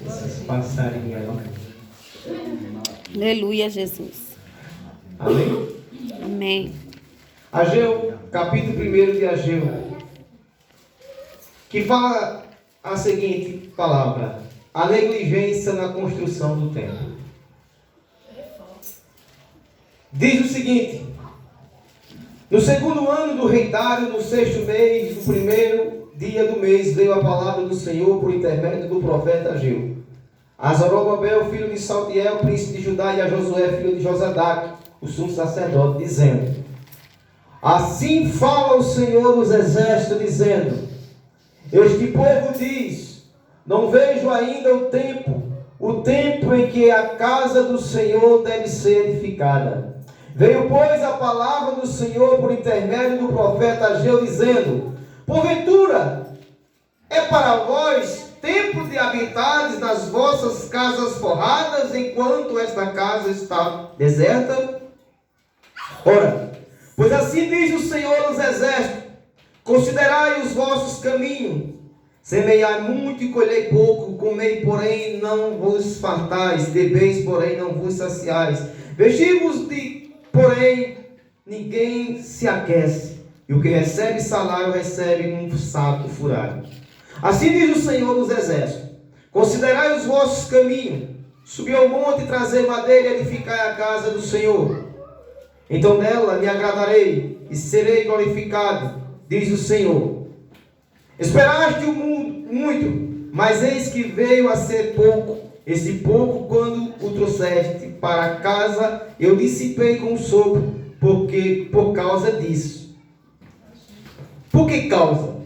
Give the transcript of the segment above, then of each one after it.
Esses passarinhos aí, ó. Aleluia, Jesus. Amém? Amém. Ageu, capítulo 1 de Ageu, que fala a seguinte palavra: a negligência na construção do templo. Diz o seguinte: no segundo ano do rei Dário, no sexto mês, no primeiro dia do mês, veio a palavra do Senhor por intermédio do profeta Ageu a Zorobabel, filho de Saltiel, príncipe de Judá, e a Josué, filho de Josadaque, o sumo sacerdote, dizendo: assim fala o Senhor dos exércitos, dizendo: este povo diz, não vejo ainda o tempo em que a casa do Senhor deve ser edificada. Veio, pois, a palavra do Senhor por intermédio do profeta Ageu, dizendo: porventura é para vós tempo de habitares nas vossas casas forradas, enquanto esta casa está deserta? Ora, pois assim diz o Senhor dos exércitos: considerai os vossos caminhos, semeai muito e colhei pouco, comei, porém não vos fartais, bebeis, porém não vos saciais, vestivos de, porém ninguém se aquece, e o que recebe salário recebe num saco furado. Assim diz o Senhor dos exércitos: considerai os vossos caminhos, subi ao monte, trazei madeira e edificai a casa do Senhor. Então nela me agradarei e serei glorificado, diz o Senhor. Esperaste o muito, mas eis que veio a ser pouco. Esse pouco, quando o trouxeste para casa, eu dissipei com sopro, por causa disso. Por que causa?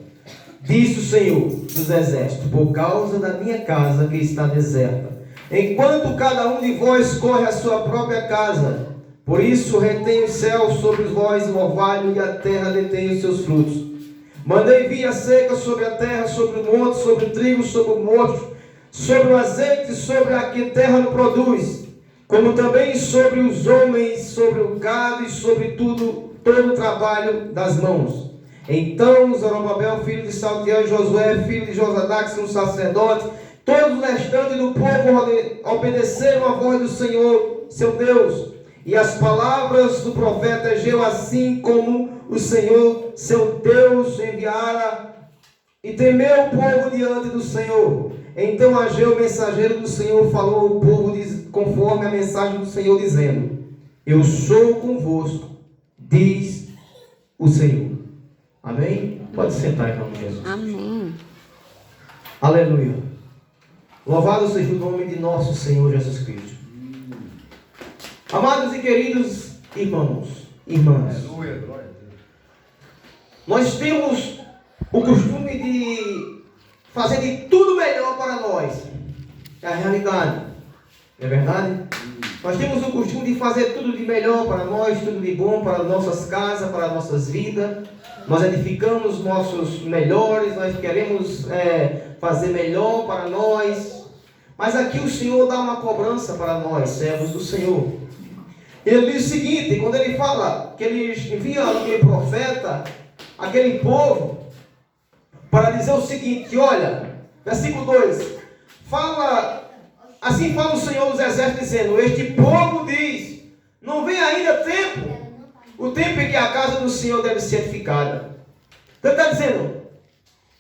Diz o Senhor dos exércitos: por causa da minha casa que está deserta, enquanto cada um de vós corre a sua própria casa. Por isso retém os céus sobre vós o orvalho, e a terra detém os seus frutos. Mandei via seca sobre a terra, sobre o monte, sobre o trigo, sobre o mosto, sobre o azeite, sobre a que terra não produz, como também sobre os homens, sobre o gado e sobre todo o trabalho das mãos. Então Zorobabel, filho de Saltiel, e Josué, filho de Josadaque, um sacerdote, todos os restantes do povo obedeceram a voz do Senhor, seu Deus, e as palavras do profeta Ageu, assim como o Senhor, seu Deus, enviara, e temeu o povo diante do Senhor. Então Ageu, mensageiro do Senhor, falou ao povo conforme a mensagem do Senhor, dizendo: eu sou convosco, diz o Senhor. Amém? Pode sentar em nome de Jesus. Amém. Aleluia. Louvado seja o nome de nosso Senhor Jesus Cristo. Amados e queridos irmãos, irmãs, nós temos o costume de fazer de tudo melhor para nós. É a realidade. Não é verdade? Nós temos o costume de fazer tudo de melhor para nós, tudo de bom para nossas casas, para nossas vidas. Nós edificamos nossos melhores, nós queremos fazer melhor para nós. Mas aqui o Senhor dá uma cobrança para nós, servos do Senhor. Ele diz o seguinte, quando ele fala que ele envia aquele profeta, aquele povo, para dizer o seguinte: olha, versículo 2, assim fala o Senhor dos exércitos, dizendo: este povo diz, não vem ainda tempo, o tempo em que a casa do Senhor deve ser edificada. Então ele está dizendo,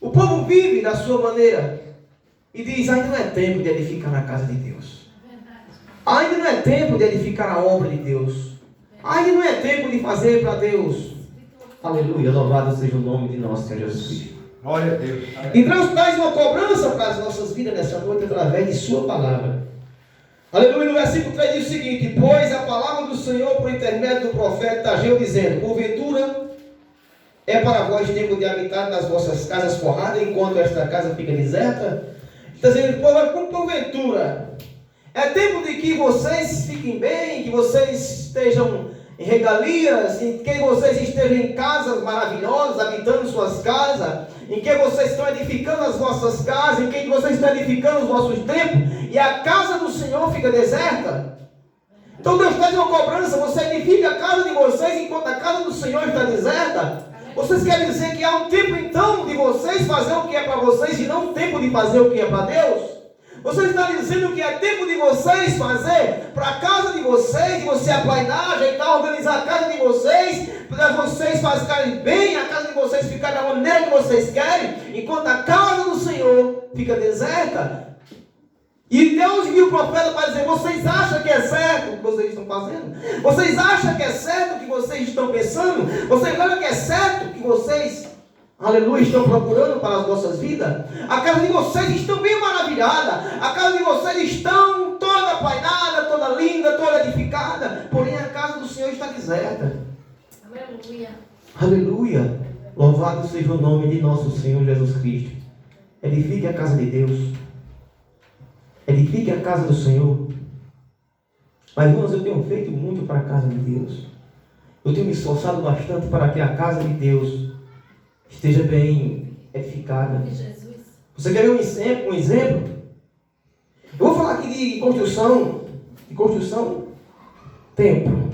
o povo vive da sua maneira, e diz: ainda não é tempo de edificar a casa de Deus. Ainda não é tempo de edificar a obra de Deus. Ainda não é tempo de fazer para Deus. Aleluia, louvado seja o nome de nosso Senhor Jesus Cristo. Glória a Deus. E Deus traz uma cobrança para as nossas vidas nessa noite através de sua palavra. Aleluia, no versículo 3 diz o seguinte: pois a palavra do Senhor por intermédio do profeta Ageu, dizendo: porventura é para vós tempo de habitar nas vossas casas forradas, enquanto esta casa fica deserta? Está dizendo, porventura é tempo de que vocês fiquem bem, que vocês estejam em regalias, em que vocês estejam em casas maravilhosas, habitando suas casas, em que vocês estão edificando as vossas casas, em que vocês estão edificando os vossos templos, e a casa do Senhor fica deserta? Então Deus traz uma cobrança: você edifica a casa de vocês enquanto a casa do Senhor está deserta? Vocês querem dizer que há um tempo então de vocês fazer o que é para vocês e não um tempo de fazer o que é para Deus? Você está dizendo que é tempo de vocês fazer para a casa de vocês, de você aplainar, ajeitar, organizar a casa de vocês, para vocês fazerem bem, a casa de vocês ficar da maneira que vocês querem, enquanto a casa do Senhor fica deserta. E Deus envia o profeta para dizer: vocês acham que é certo o que vocês estão fazendo? Vocês acham que é certo o que vocês estão pensando? Vocês acham que é certo o que vocês, aleluia, estão procurando para as vossas vidas? A casa de vocês está bem maravilhada. A casa de vocês está toda apainada, toda linda, toda edificada. Porém a casa do Senhor está deserta. Aleluia. Aleluia. Louvado seja o nome de nosso Senhor Jesus Cristo. Edifique a casa de Deus. Edifique a casa do Senhor. Mas, irmãos, eu tenho feito muito para a casa de Deus. Eu tenho me esforçado bastante para que a casa de Deus esteja bem edificada. Jesus. Você quer ver um exemplo? Eu vou falar aqui de construção, templo,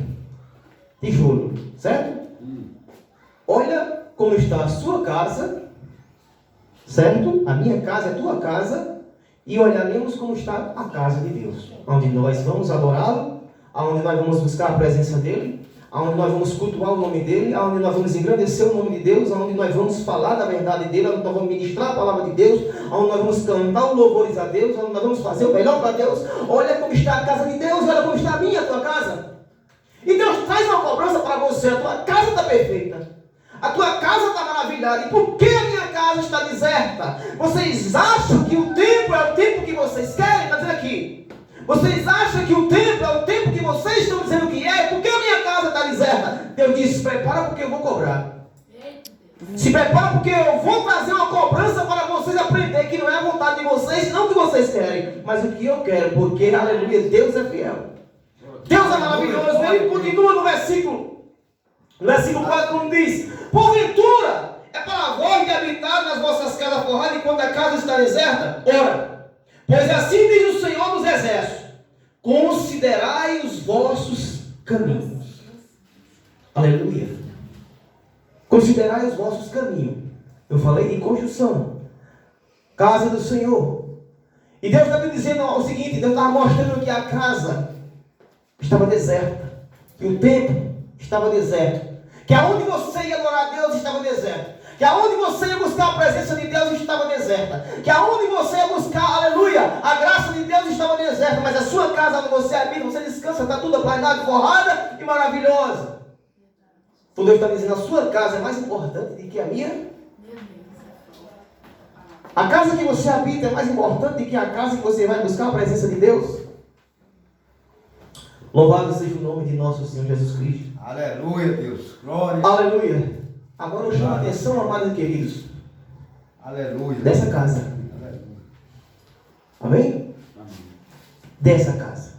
tijolo, certo? Olha como está a sua casa, certo? A minha casa é a tua casa. E olharemos como está a casa de Deus, onde nós vamos adorá-lo, onde nós vamos buscar a presença dEle, onde nós vamos cultuar o nome dEle, onde nós vamos engrandecer o nome de Deus, onde nós vamos falar da verdade dEle, onde nós vamos ministrar a palavra de Deus, onde nós vamos cantar o louvores a Deus, onde nós vamos fazer o melhor para Deus. Olha como está a casa de Deus, olha como está a minha, a tua casa. E Deus traz uma cobrança para você: a tua casa está perfeita. A tua casa está maravilhada. E por que a minha casa está deserta? Vocês acham que o tempo é o tempo que vocês querem? Está dizendo aqui. Vocês acham que o tempo é o tempo que vocês estão dizendo que é? Por que a minha casa está deserta? Deus disse: prepara porque eu vou cobrar. Se prepara porque eu vou trazer uma cobrança para vocês aprender que não é a vontade de vocês, não o que vocês querem, mas o que eu quero. Porque, aleluia, Deus é fiel. Deus é maravilhoso. Ele continua no versículo 4, como diz: porventura é para vós que habitar nas vossas casas forradas enquanto a casa está deserta? Ora, pois assim diz o Senhor dos Exércitos: considerai os vossos caminhos. Aleluia. Considerai os vossos caminhos. Eu falei de construção, casa do Senhor. E Deus está me dizendo o seguinte: Deus estava mostrando que a casa estava deserta, que o templo estava deserto, que aonde você ia adorar a Deus estava deserto, que aonde você ia buscar a presença de Deus estava deserta, que aonde você ia buscar, aleluia, a graça de Deus estava deserta, mas a sua casa onde você habita, você descansa, está tudo aplanada, forrada e maravilhosa. Então Deus está dizendo: a sua casa é mais importante do que a minha. A casa que você habita é mais importante do que a casa que você vai buscar a presença de Deus. Louvado seja o nome de nosso Senhor Jesus Cristo. Aleluia, Deus. Glória. Aleluia. Agora eu chamo a atenção, amados queridos, aleluia, dessa casa. Aleluia. Amém? Amém. Dessa casa.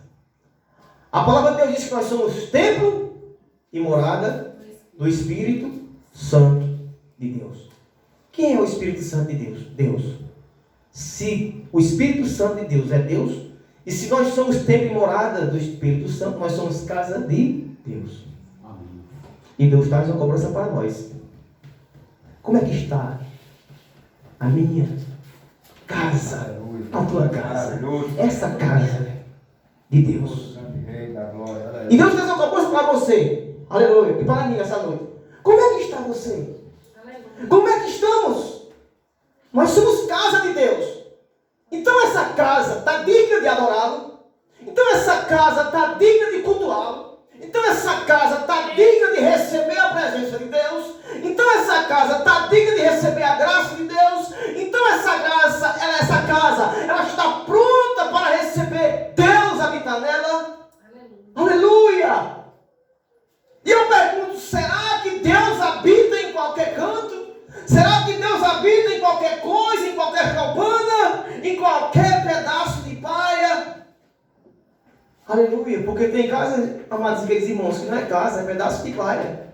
A palavra de Deus diz que nós somos templo e morada do Espírito Santo de Deus. Quem é o Espírito Santo de Deus? Deus. Se o Espírito Santo de Deus é Deus, e se nós somos templo e morada do Espírito Santo, nós somos casa de Deus. Amém. E Deus traz uma cobrança para nós. Como é que está a minha casa? Aleluia. A tua casa. Maravilhoso. Essa casa de Deus. Santo Rei da glória. Aleluia. E Deus traz uma cobrança para você. Aleluia. E para mim essa noite. Como é que está você? Aleluia. Como é que estamos? Nós somos casa de Deus. Então essa casa está digna de adorá-lo. Então essa casa está digna de cultuá-lo. Então essa casa está digna de receber a presença de Deus. Então essa casa está digna de receber a graça de Deus. Então essa casa ela está pronta para receber Deus habitar nela. Aleluia! E eu pergunto: será que Deus habita em qualquer canto? Será que Deus habita em qualquer coisa, em qualquer cabana, em qualquer pedaço de palha? Aleluia, porque tem casa, amados queridos irmãos, que não é casa, é pedaço de palha.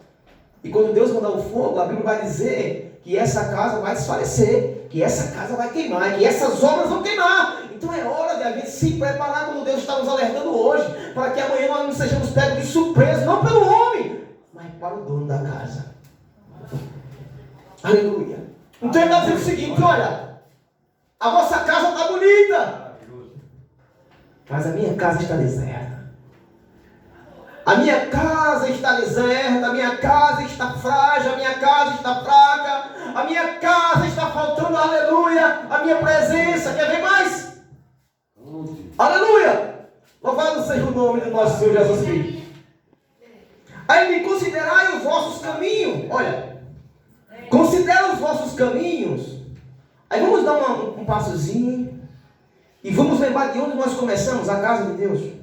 E quando Deus mandar o fogo, a Bíblia vai dizer que essa casa vai desfalecer, que essa casa vai queimar, que essas obras vão queimar. Então é hora de a gente se preparar, como Deus está nos alertando hoje, para que amanhã nós não sejamos pegos de surpresa, não pelo homem, mas para o dono da casa. Aleluia. Então ele está dizendo o seguinte: olha, a vossa casa está bonita, mas a minha casa está deserta. A minha casa está deserta, a minha casa está frágil, a minha casa está fraca, a minha casa está faltando, aleluia, a minha presença. Quer ver mais? Aleluia! Louvado seja o nome do nosso Senhor Jesus Cristo. Aí me considerai os vossos caminhos. Olha, considera os vossos caminhos. Aí vamos dar um passozinho e vamos lembrar de onde nós começamos, a casa de Deus.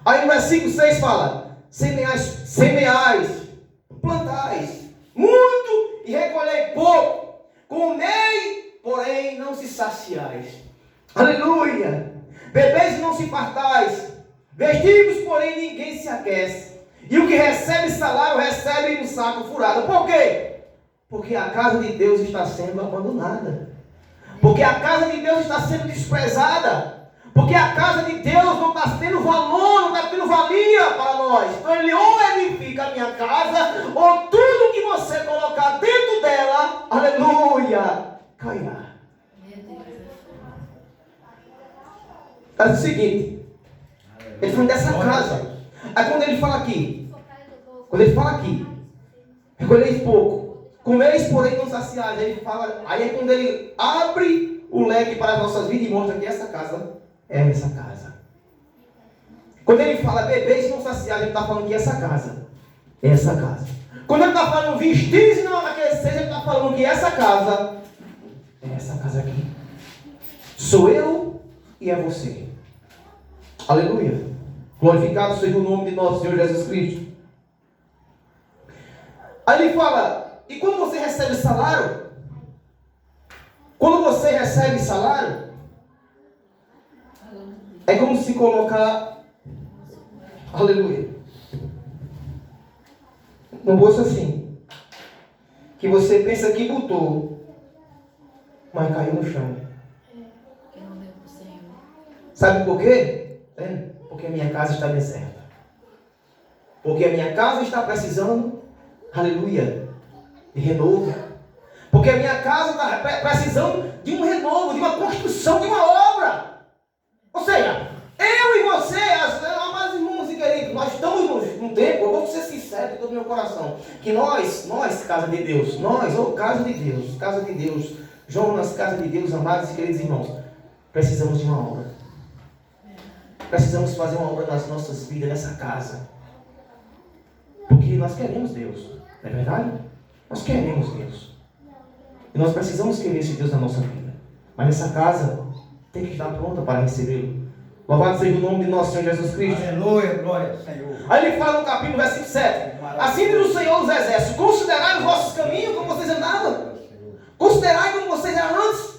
Aí no versículo 6 fala: semeais, plantais muito e recolhei pouco, comei, porém não se saciais. Aleluia! Bebeis e não se fartais, vestimos, porém ninguém se aquece. E o que recebe salário, recebe no saco furado. Por quê? Porque a casa de Deus está sendo abandonada. Porque a casa de Deus está sendo desprezada. Porque a casa de Deus não está tendo valor, não está tendo valia para nós. Então Ele ou edifica a minha casa, ou tudo que você colocar dentro dela, aleluia, cairá. Faz o seguinte, ele falando dessa casa. Aí quando ele fala aqui, recolheis pouco, comeis, porém não saciais. Aí ele fala, aí é quando ele abre o leque para as nossas vidas e mostra que essa casa é essa casa. Quando ele fala bebeis e não saciais, ele está falando que essa casa é essa casa. Quando ele está falando vestir e não aquecer, ele está falando que essa casa é essa casa aqui. Sou eu e é você. Aleluia. Glorificado seja o nome de nosso Senhor Jesus Cristo. Aí ele fala, e quando você recebe salário? Quando você recebe salário, é como se colocar, aleluia, no bolso assim, que você pensa que botou, mas caiu no chão. Sabe por quê? Porque a minha casa está deserta. Porque a minha casa está precisando, aleluia, de renovo. Porque a minha casa está precisando de um renovo, de uma construção, de uma obra. Ou seja, eu e você, amados irmãos e queridos, nós estamos num tempo, eu vou ser sincero de todo o meu coração, que nós, casa de Deus, casa de Deus, Jonas, casa de Deus, amados e queridos irmãos, precisamos de uma obra. Precisamos fazer uma obra nas nossas vidas, nessa casa. Porque nós queremos Deus, não é verdade? Nós queremos Deus. E nós precisamos querer esse Deus na nossa vida. Mas essa casa tem que estar pronta para recebê-lo. Louvado seja o nome de nosso Senhor Jesus Cristo. Aleluia, glória ao Senhor. Aí ele fala no capítulo, versículo 7. Assim diz o Senhor dos Exércitos: considerai os vossos caminhos como vocês andavam. Considerai como vocês eram antes.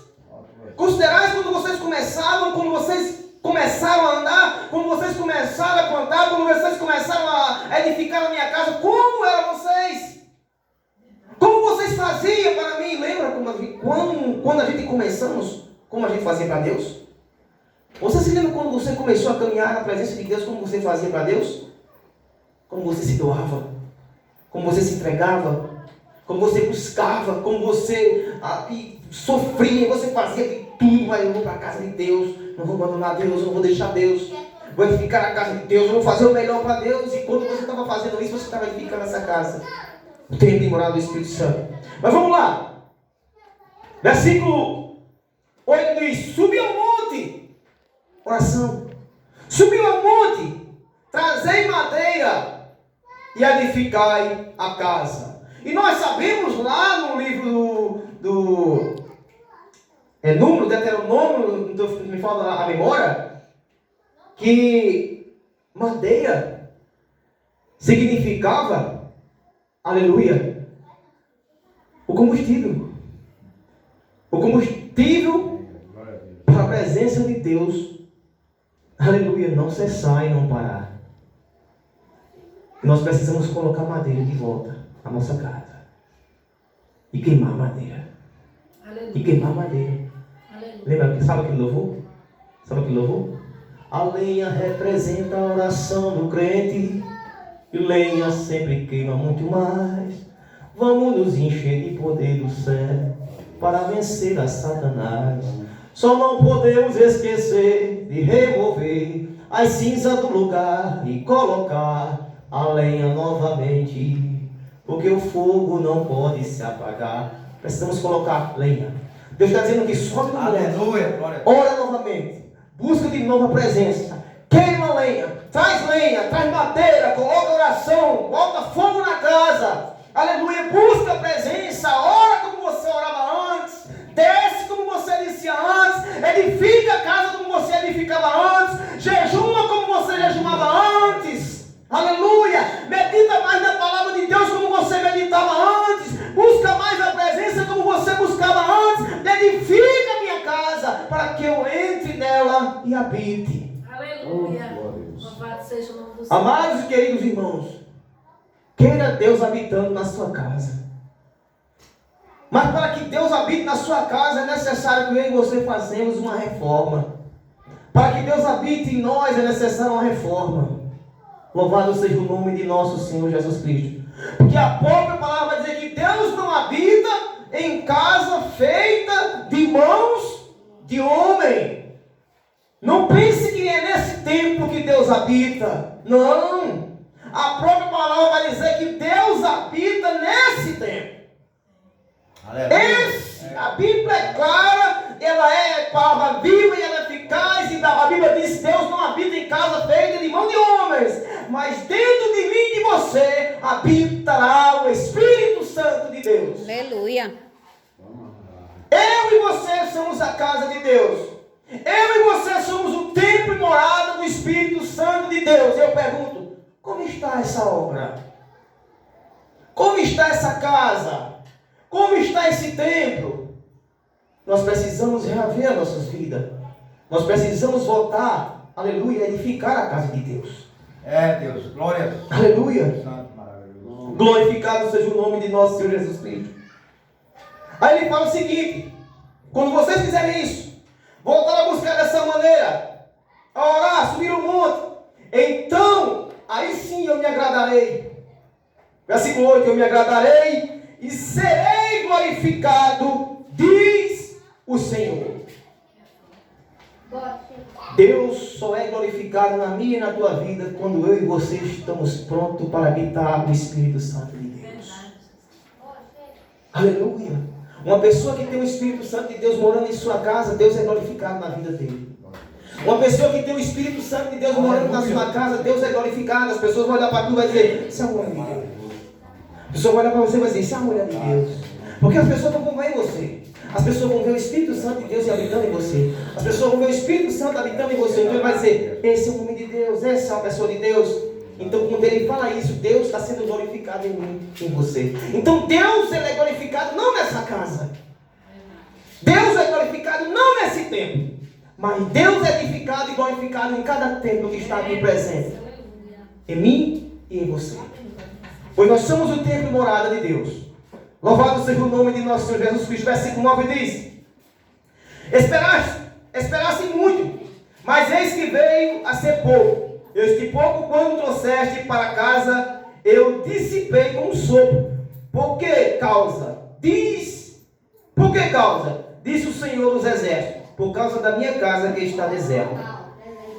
Considerai quando vocês começaram, quando vocês começaram a andar, quando vocês começaram a plantar, quando vocês começaram a edificar a minha casa, como eram vocês? Como vocês faziam para mim? Lembra quando a gente começamos, como a gente fazia para Deus? Você se lembra quando você começou a caminhar na presença de Deus, como você fazia para Deus? Como você se doava, como você se entregava, como você buscava, como você sofria, você fazia de tudo, mas eu vou para a casa de Deus, não vou abandonar Deus, não vou deixar Deus, vou edificar a casa de Deus, vou fazer o melhor para Deus. E quando você estava fazendo isso, você estava edificando essa casa, o tempo de morar do Espírito Santo. Mas vamos lá, versículo 8 diz: subi ao monte, oração, subi ao monte, trazei madeira e edificai a casa. E nós sabemos lá no livro do Número, Deuteronômio, me fala a memória, que madeira significava, aleluia, o combustível. O combustível para a presença de Deus, aleluia, não cessar e não parar. E nós precisamos colocar madeira de volta na nossa casa. E queimar madeira. Aleluia. E queimar madeira. Aleluia. Lembra? Sabe aquele louvor? Sabe aquele louvor? A lenha representa a oração do crente. E lenha sempre queima muito mais. Vamos nos encher de poder do céu para vencer a Satanás. Só não podemos esquecer de remover as cinzas do lugar e colocar a lenha novamente, porque o fogo não pode se apagar. Precisamos colocar lenha. Deus está dizendo que sobe no mulher, Aleluia, glória a Deus. ora novamente, busca de novo a presença, queima lenha, traz madeira, coloca oração, bota fogo na casa, aleluia, busca a presença, ora como você orava antes, desce como você dizia antes, edifica a casa como você edificava antes, jejuma como você jejumava antes, aleluia, medita mais na palavra de Deus como você meditava antes, busca mais a presença como você buscava antes, edifica a minha casa para que eu entre nela e habite. Aleluia. Louvado seja o nome do Senhor. Amados e queridos irmãos, queira Deus habitando na sua casa. Mas para que Deus habite na sua casa é necessário que eu e você façamos uma reforma. Para que Deus habite em nós é necessário uma reforma. Louvado seja o nome de nosso Senhor Jesus Cristo. Porque a própria palavra vai dizer que Deus não habita em casa feita de mãos de homem. Não pense que é nesse templo que Deus habita. Não. A própria palavra vai dizer que Deus habita nesse templo. A Bíblia é clara, ela é palavra viva e ela é eficaz. E a Bíblia diz que Deus não habita em casa feita de mão de homens, mas dentro de mim e de você habitará o Espírito Santo de Deus. Aleluia. Eu e você somos a casa de Deus. Eu e você somos o templo e morada do Espírito Santo de Deus. Eu pergunto, como está essa obra? Como está essa casa? Como está esse templo? Nós precisamos reaver as nossas vidas. Nós precisamos voltar, aleluia, edificar a casa de Deus. É, Deus, glória a Deus. Aleluia. Santo, maravilhoso. Glorificado seja o nome de nosso Senhor Jesus Cristo. Aí ele fala o seguinte: quando vocês fizerem isso, voltar a buscar dessa maneira, a orar, subir o monte, então, aí sim eu me agradarei. Versículo 8: eu me agradarei e serei glorificado, diz o Senhor. Deus só é glorificado na minha e na tua vida quando eu e você estamos prontos para habitar o Espírito Santo de Deus. Aleluia. Uma pessoa que tem o Espírito Santo de Deus morando em sua casa, Deus é glorificado na vida dele. Uma pessoa que tem o Espírito Santo de Deus morando na sua casa, Deus é glorificado. As pessoas vão olhar para tu e vão dizer: isso é uma mulher de Deus. A pessoa vai olhar para você e vai dizer: isso é uma mulher de Deus. Porque as pessoas vão ver em você. As pessoas vão ver o Espírito Santo de Deus habitando em você. As pessoas vão ver o Espírito Santo habitando em você. Então ele vai dizer: esse é um homem de Deus, essa é uma pessoa de Deus. Então quando ele fala isso, Deus está sendo glorificado em mim, em você. Então Deus, ele é glorificado não nessa casa. Deus é glorificado não nesse templo. Mas Deus é edificado e glorificado em cada templo que está aqui presente. Em mim e em você. Pois nós somos o templo e morada de Deus. Louvado seja o nome de nosso Senhor Jesus Cristo. Versículo 9 diz: esperaste muito, mas eis que veio a ser pouco. Este pouco, quando trouxeste para casa, eu dissipei com um sopro. Por que causa? Por que causa? Disse o Senhor dos Exércitos: por causa da minha casa que está deserta.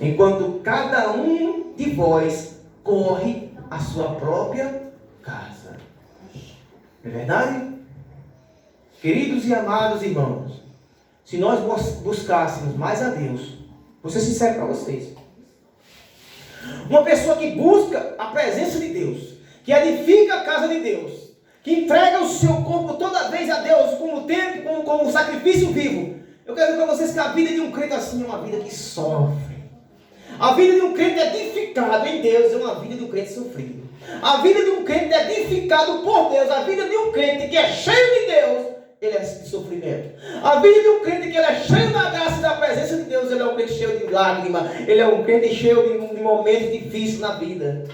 Enquanto cada um de vós corre a sua própria casa. É verdade? Queridos e amados irmãos, se nós buscássemos mais a Deus, vou ser sincero para vocês. Uma pessoa que busca a presença de Deus, que edifica a casa de Deus, que entrega o seu corpo toda vez a Deus, como tempo, como sacrifício vivo. Eu quero dizer para vocês que a vida de um crente assim é uma vida que sofre. A vida de um crente edificado em Deus é uma vida de um crente sofrido. A vida de um crente edificado por Deus, a vida de um crente que é cheio de Deus, ele é de sofrimento. A vida de um crente que ele é cheio da graça e da presença de Deus, ele é um crente cheio de lágrimas, ele é um crente cheio de momentos difíceis na vida.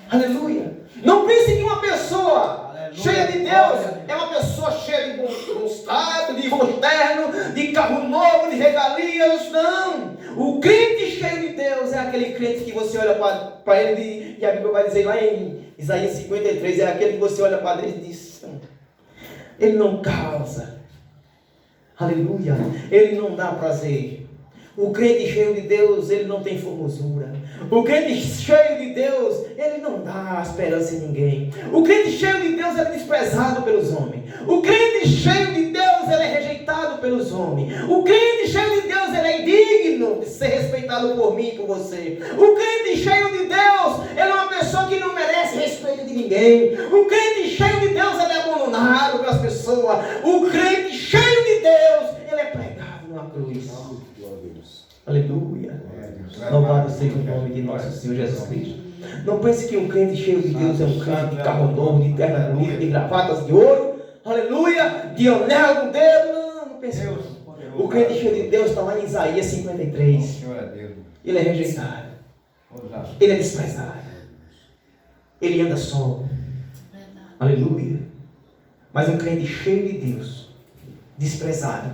Aleluia. Não pense que uma pessoa cheia de Deus é uma pessoa cheia de bom estado, de bom terno, de carro novo, de regalias. Não. O crente cheio de Deus é aquele crente que você olha para ele e a Bíblia vai dizer lá em Isaías 53, é aquele que você olha para ele e diz: ele não causa. Aleluia. Ele não dá prazer. O crente cheio de Deus, ele não tem formosura. O crente cheio de Deus, ele não dá esperança em ninguém. O crente cheio de Deus, ele é desprezado pelos homens. O crente cheio de Deus, ele é rejeitado pelos homens. O crente cheio de Deus, ele é indigno de ser respeitado por mim e por você. O crente cheio de Deus, ele é uma pessoa que não merece respeito de ninguém. O crente cheio de Deus, ele é abandonado pelas pessoas. O crente cheio de Deus, ele é pregado numa cruz. Aleluia. Louvado seja o nome de nosso Senhor Jesus Cristo. Não pense que um crente cheio de Deus é um crente de carro novo, de terno bonito, de gravatas de ouro. Aleluia. De anel no dedo. Não pense. O crente cheio de Deus está lá em Isaías 53. Ele é rejeitado. Ele é desprezado. Ele anda só. Aleluia. Mas um crente cheio de Deus, desprezado.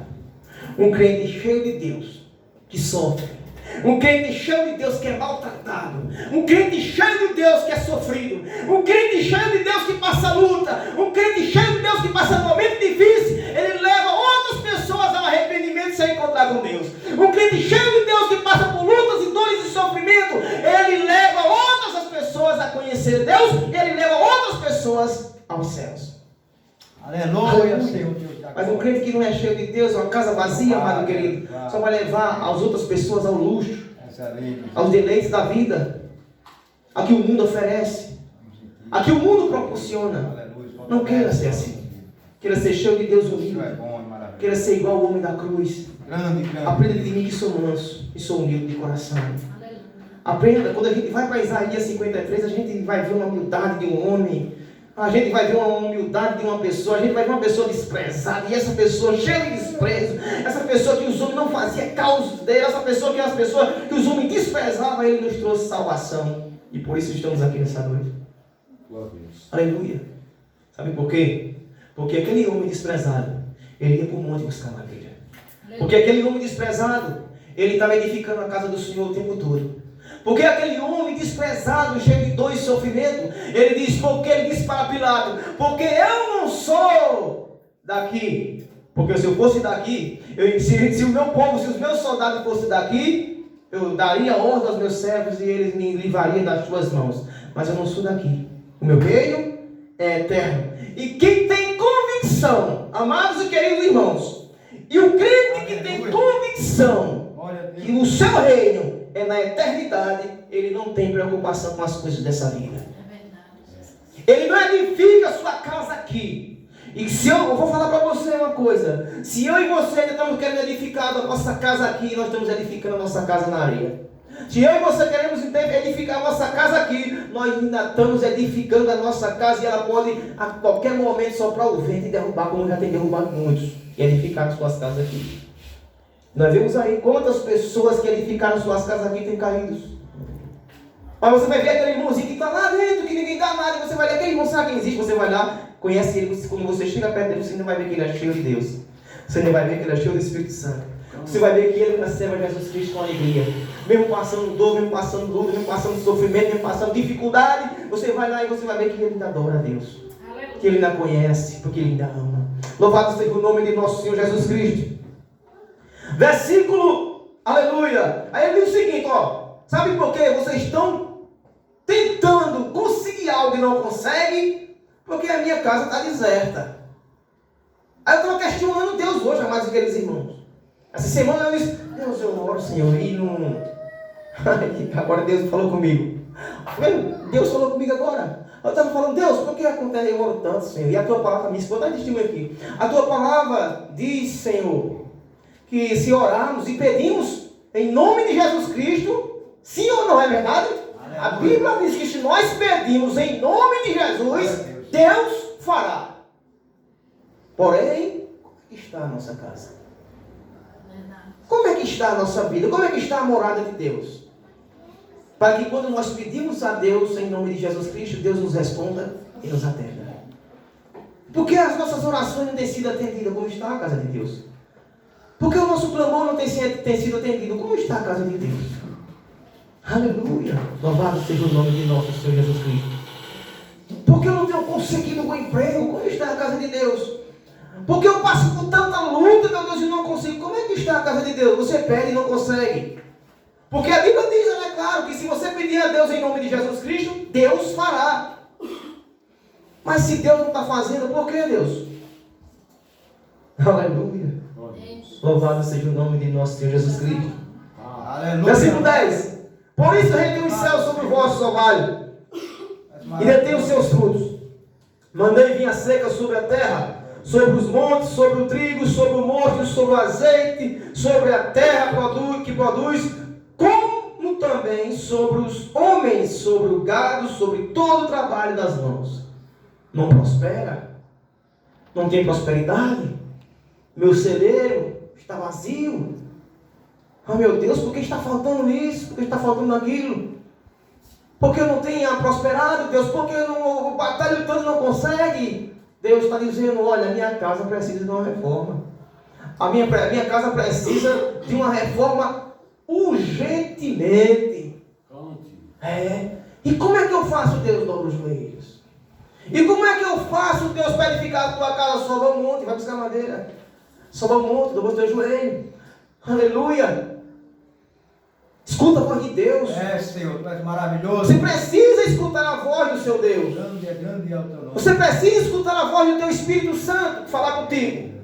Um crente cheio de Deus, que sofre. Um crente cheio de Deus que é maltratado. Um crente cheio de Deus que é sofrido. Um crente cheio de Deus que passa luta. Um crente cheio de Deus que passa momentos difíceis. Ele leva outras pessoas ao arrependimento sem encontrar com Deus. Um crente cheio de Deus que passa por lutas e dores e sofrimento. Ele leva outras pessoas a conhecer Deus. E ele leva outras pessoas aos céus. Aleluia, Senhor Deus. Mas um crente que não é cheio de Deus, uma casa vazia, amado querido, só vai levar as outras pessoas ao luxo, aos deleites da vida, a que o mundo oferece, a que o mundo proporciona. Não queira ser assim. Queira ser cheio de Deus humilde. Queira ser igual ao homem da cruz. Aprenda de mim que sou manso e sou humilde de coração. Aprenda, quando a gente vai para Isaías 53, a gente vai ver uma humildade de um homem. A gente vai ver uma humildade de uma pessoa, a gente vai ver uma pessoa desprezada, e essa pessoa cheia de desprezo, essa pessoa que os homens não faziam causa dele, essa pessoa que os homens desprezavam, ele nos trouxe salvação. E por isso estamos aqui nessa noite. Aleluia. Sabe por quê? Porque aquele homem desprezado, ele ia para o monte buscar madeira. Porque aquele homem desprezado, ele estava edificando a casa do Senhor o tempo todo. Porque aquele homem desprezado, cheio de dor e sofrimento, ele disse para Pilato, porque eu não sou daqui. Porque se eu fosse daqui, se o meu povo, se os meus soldados fossem daqui, eu daria ordem aos meus servos e eles me livrariam das tuas mãos. Mas eu não sou daqui. O meu reino é eterno. E quem tem convicção, amados e queridos irmãos, e o crente que tem convicção que no seu reino é na eternidade, ele não tem preocupação com as coisas dessa vida. Ele não edifica a sua casa aqui. E se eu vou falar para você uma coisa, se eu e você ainda estamos querendo edificar a nossa casa aqui, nós estamos edificando a nossa casa na areia. Se eu e você queremos edificar a nossa casa aqui, nós ainda estamos edificando a nossa casa e ela pode a qualquer momento soprar o vento e derrubar, como já tem derrubado muitos, e edificar as suas casas aqui. Nós vemos aí quantas pessoas que edificaram suas casas aqui têm caído. Mas você vai ver aquele irmãozinho que está lá dentro, que ninguém dá nada, e você vai ver aquele irmão, sabe quem existe? Você vai lá, conhece ele, quando você chega perto dele, você ainda vai ver que ele é cheio de Deus. Você ainda vai ver que ele é cheio do Espírito Santo. Você vai ver que ele serve a Jesus Cristo com alegria. Mesmo passando dor, mesmo passando luta, mesmo passando sofrimento, mesmo passando dificuldade, você vai lá e você vai ver que ele ainda adora a Deus. Que ele ainda conhece, porque ele ainda ama. Louvado seja o nome de nosso Senhor Jesus Cristo. Versículo, aleluia. Aí ele diz o seguinte, sabe por que vocês estão tentando conseguir algo e não conseguem? Porque a minha casa está deserta. Aí eu estava questionando Deus hoje, amados aqueles irmãos. Essa semana eu disse, Deus, eu oro, Senhor, e não... Agora Deus falou comigo. Deus falou comigo agora. Eu estava falando, Deus, por que acontece? Eu oro tanto, Senhor. E a tua palavra, minha esposa está testemunha aqui. A tua palavra diz, Senhor, que se orarmos e pedimos em nome de Jesus Cristo, sim ou não, é verdade? Aleluia. A Bíblia diz que se nós pedimos em nome de Jesus, Deus fará. Porém, como é que está a nossa casa? Como é que está a nossa vida? Como é que está a morada de Deus? Para que quando nós pedimos a Deus em nome de Jesus Cristo, Deus nos responda e nos atenda. Porque as nossas orações não têm sido atendidas, como está a casa de Deus? Porque o nosso clamor não tem sido atendido, como está a casa de Deus? Aleluia! Louvado seja o nome de nosso Senhor Jesus Cristo. Porque eu não tenho conseguido um bom emprego, como está a casa de Deus? Porque eu passo por tanta luta, meu Deus, e não consigo. Como é que está a casa de Deus? Você pede e não consegue. Porque a Bíblia diz, é claro, que se você pedir a Deus em nome de Jesus Cristo, Deus fará. Mas se Deus não está fazendo, por que Deus? Aleluia. Louvado seja o nome de nosso Senhor Jesus Cristo. Aleluia. Versículo 10. Por isso retém os céus sobre o vosso orvalho, e detém os seus frutos. Mandei vir a seca sobre a terra, sobre os montes, sobre o trigo, sobre o mosto, sobre o azeite, sobre a terra que produz, como também sobre os homens, sobre o gado, sobre todo o trabalho das mãos. Não prospera? Não tem prosperidade? Meu celeiro está vazio? Oh meu Deus, por que está faltando isso? Por que está faltando aquilo? Porque eu não tenho prosperado, Deus? Porque eu não, o batalho todo não consegue? Deus está dizendo, olha, a minha casa precisa de uma reforma. A minha casa precisa de uma reforma urgentemente. E como é que eu faço, Deus, dobra os joelhos? E como é que eu faço, Deus, para edificar a tua casa? Sobe ao monte, vai buscar madeira. Sobe ao monte, dobra os teus joelhos. Aleluia. Escuta a voz de Deus. Senhor, tu és maravilhoso. Você precisa escutar a voz do seu Deus. Grande é o teu nome. Você precisa escutar a voz do teu Espírito Santo falar contigo.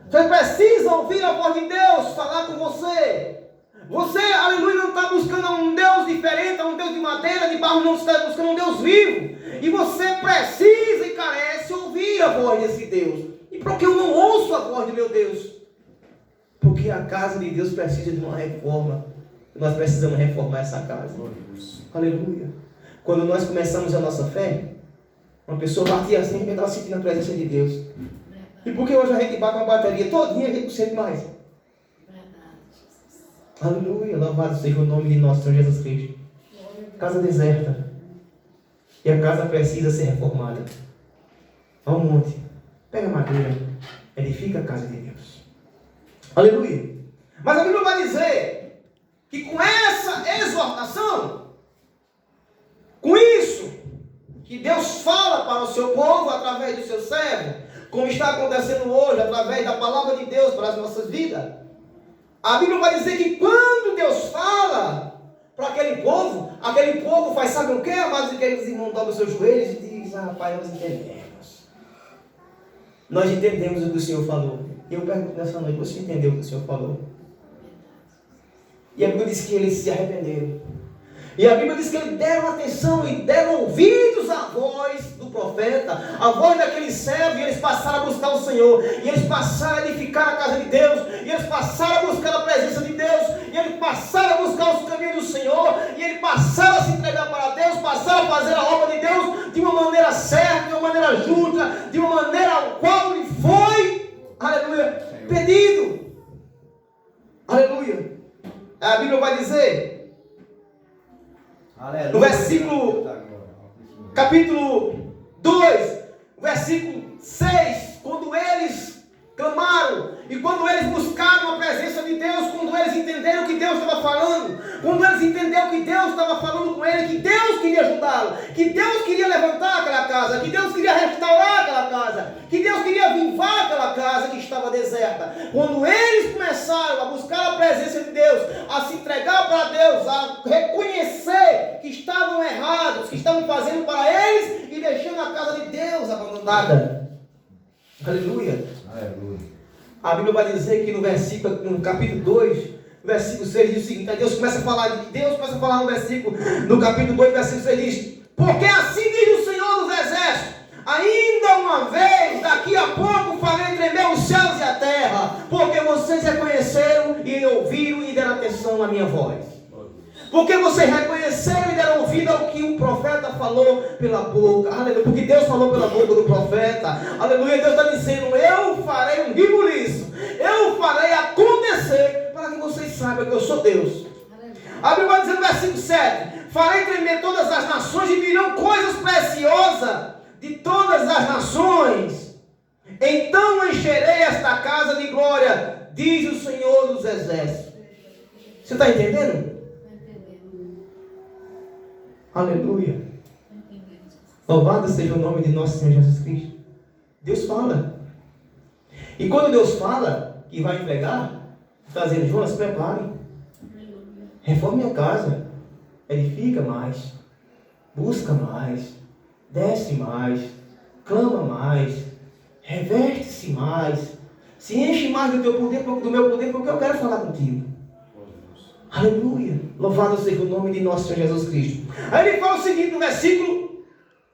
Você precisa ouvir a voz de Deus falar com você. Você, aleluia, não está buscando um Deus diferente, um Deus de madeira, de barro, não está buscando um Deus vivo. E você precisa e carece ouvir a voz desse Deus. E por que eu não ouço a voz de meu Deus? Porque a casa de Deus precisa de uma reforma. Nós precisamos reformar essa casa. Aleluia. Quando nós começamos a nossa fé, uma pessoa batia assim e estava sentindo a presença de Deus. E porque hoje a gente bate uma bateria todinha, a gente não sente mais. Aleluia. Louvado seja o nome de nosso Senhor Jesus Cristo. Casa deserta. E a casa precisa ser reformada. Vá ao monte. Pega madeira. Edifica a casa de Deus. Aleluia. Mas a Bíblia vai dizer que com essa exortação, com isso, que Deus fala para o seu povo através do seu servo, como está acontecendo hoje, através da palavra de Deus para as nossas vidas, a Bíblia vai dizer que quando Deus fala para aquele povo faz, sabe o que, amados e queridos irmãos, dobra os seus joelhos e diz, Pai, nós entendemos. Nós entendemos o que o Senhor falou. E eu pergunto nessa noite, você entendeu o que o Senhor falou? E a Bíblia diz que eles se arrependeram. E a Bíblia diz que eles deram atenção e deram ouvidos à voz do profeta, à voz daquele servo, e eles passaram a buscar o Senhor, e eles passaram a edificar a casa de Deus, e eles passaram a buscar a presença de Deus, e eles passaram a buscar os caminhos do Senhor, e eles passaram a se entregar para Deus, passaram a fazer a obra de Deus de uma maneira certa, de uma maneira justa, de uma maneira ao qual lhe foi, aleluia, pedido. Aleluia. A Bíblia vai dizer, aleluia, no versículo, capítulo 2, versículo 6, quando eles clamaram, e quando eles buscaram a presença de Deus, quando eles entenderam que Deus estava falando, quando eles entenderam que Deus estava falando com ele, que Deus queria ajudá-lo, que Deus queria levantar aquela casa, que Deus queria restaurar aquela casa, que Deus queria avivar aquela casa que estava deserta. Quando eles começaram a buscar a presença de Deus, a se entregar para Deus, a reconhecer que estavam errados, que estavam fazendo para eles e deixando a casa de Deus abandonada. Aleluia. Aleluia. A Bíblia vai dizer que no capítulo 2, versículo 6 diz o seguinte, Deus começa a falar no capítulo 2, versículo 6 diz, porque assim diz o Senhor dos Exércitos, ainda uma vez, daqui a pouco farei tremer os céus e a terra, porque vocês reconheceram e ouviram e deram atenção à minha voz. Porque vocês reconheceram e deram ouvido ao que o profeta falou pela boca. Aleluia. Porque Deus falou pela boca do profeta. Aleluia. Deus está dizendo, eu farei um ribuliço. Eu farei acontecer para que vocês saibam que eu sou Deus. Aleluia. A Bíblia vai dizer no versículo 7. Farei tremer todas as nações e virão coisas preciosas de todas as nações. Então encherei esta casa de glória, diz o Senhor dos Exércitos. Você está entendendo? Aleluia. Louvado seja o nome de nosso Senhor Jesus Cristo. Deus fala. E quando Deus fala que vai entregar, está dizendo, Jonas, prepare. Reforme a casa. Edifica mais. Busca mais. Desce mais. Clama mais. Reverte-se mais. Se enche mais do teu poder, do meu poder, porque eu quero falar contigo. Aleluia. Louvado seja o nome de nosso Senhor Jesus Cristo. Aí ele fala o seguinte no versículo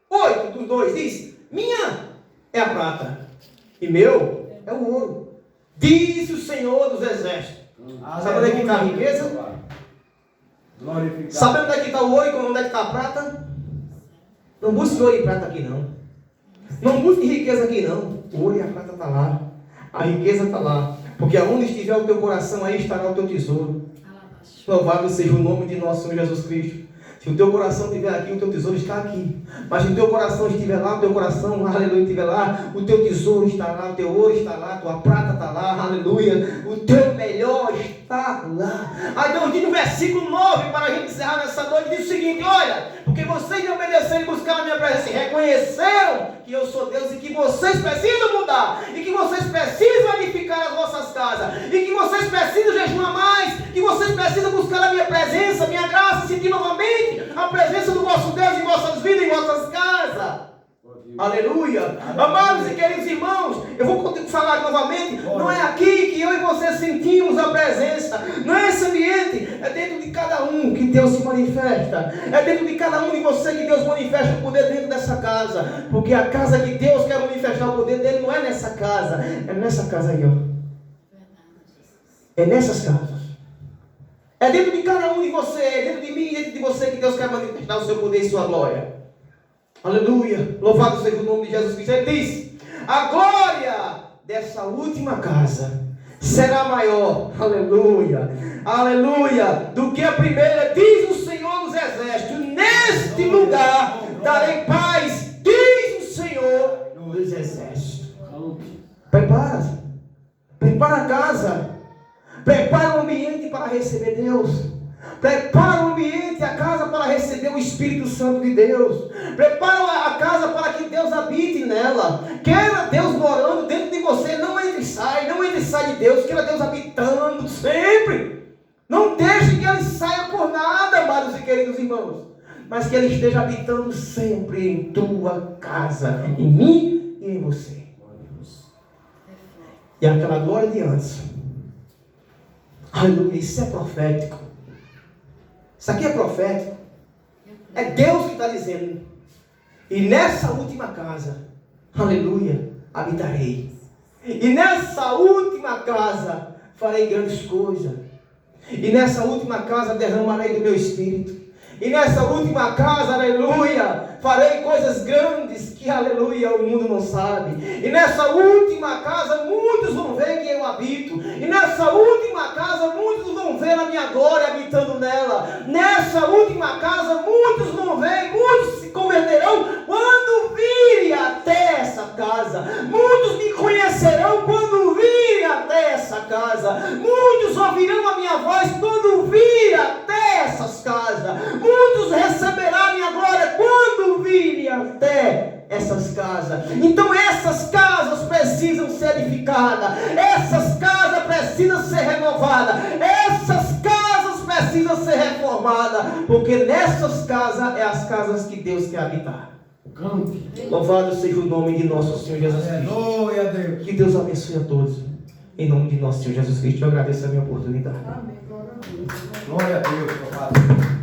8 dos 2. Diz, minha é a prata e meu é o ouro. Diz o Senhor dos exércitos. Sabe onde é que está a riqueza? Sabe onde é que está o ouro e onde é que está a prata? Não busque ouro e prata aqui não. Não busque riqueza aqui não. O ouro e a prata está lá. A riqueza está lá. Porque aonde estiver o teu coração, aí estará o teu tesouro. Louvado seja o nome de nosso Senhor Jesus Cristo. Se o teu coração estiver aqui, o teu tesouro está aqui. Mas se o teu coração estiver lá, o teu coração, aleluia, estiver lá, o teu tesouro está lá, o teu ouro está lá, a tua prata está lá, aleluia. O teu melhor está lá. Aí Deus diz no versículo 9, para a gente encerrar nessa noite, diz o seguinte, olha, porque vocês me obedeceram e buscaram a minha presença, e reconheceram que eu sou Deus e que vocês precisam mudar, e que vocês precisam edificar as vossas casas, e que vocês precisam jejuar mais, que vocês precisam buscar a minha presença, a minha graça, sentir novamente a presença do vosso Deus em vossas vidas, em vossas casas. Aleluia. Amados e queridos irmãos, eu vou falar novamente, não é aqui que eu e você sentimos a presença, não é esse ambiente, é dentro de cada um que Deus se manifesta, é dentro de cada um de você que Deus manifesta o poder dentro dessa casa, porque a casa que Deus quer manifestar o poder dele não é nessa casa, é nessa casa aí, ó. É nessas casas. É dentro de cada um de você, é dentro de mim e dentro de você que Deus quer manifestar o seu poder e sua glória. Aleluia. Louvado seja o nome de Jesus Cristo. Ele diz, a glória dessa última casa será maior, aleluia, aleluia, do que a primeira, diz o Senhor dos exércitos. Neste lugar darei paz, diz o Senhor dos exércitos. Prepara a casa, prepara o ambiente para receber Deus. Prepara o ambiente, a casa para receber o Espírito Santo de Deus. Prepara a casa para que Deus habite nela. Queira Deus morando dentro de você. Não entre e sai de Deus. Queira Deus habitando sempre. Não deixe que Ele saia por nada, amados e queridos irmãos. Mas que Ele esteja habitando sempre em tua casa, em mim e em você. E aquela glória de antes. Aleluia, isso é profético. Isso aqui é profético. É Deus que está dizendo. E nessa última casa, aleluia, habitarei. E nessa última casa farei grandes coisas. E nessa última casa derramarei do meu Espírito. E nessa última casa, aleluia, farei coisas grandes que, aleluia, o mundo não sabe. E nessa última casa, muitos vão ver que eu habito. E nessa última casa, muitos vão ver a minha glória habitando nela. Nessa última casa, muitos vão ver, muitos se converterão quando virem até essa casa. Muitos me conhecerão quando virem até essa casa. Muitos ouvirão a minha voz quando virem até essas casas. Muitos receberão a minha glória quando virem até essas casas. Então essas casas precisam ser edificadas. Essas casas precisam ser renovadas. Essas casas precisam ser reformadas. Porque nessas casas é as casas que Deus quer habitar. Louvado seja o nome de nosso Senhor Jesus Cristo. Aleluia, Deus. Que Deus abençoe a todos. Em nome de nosso Senhor Jesus Cristo, eu agradeço a minha oportunidade. Glória a Deus, papai.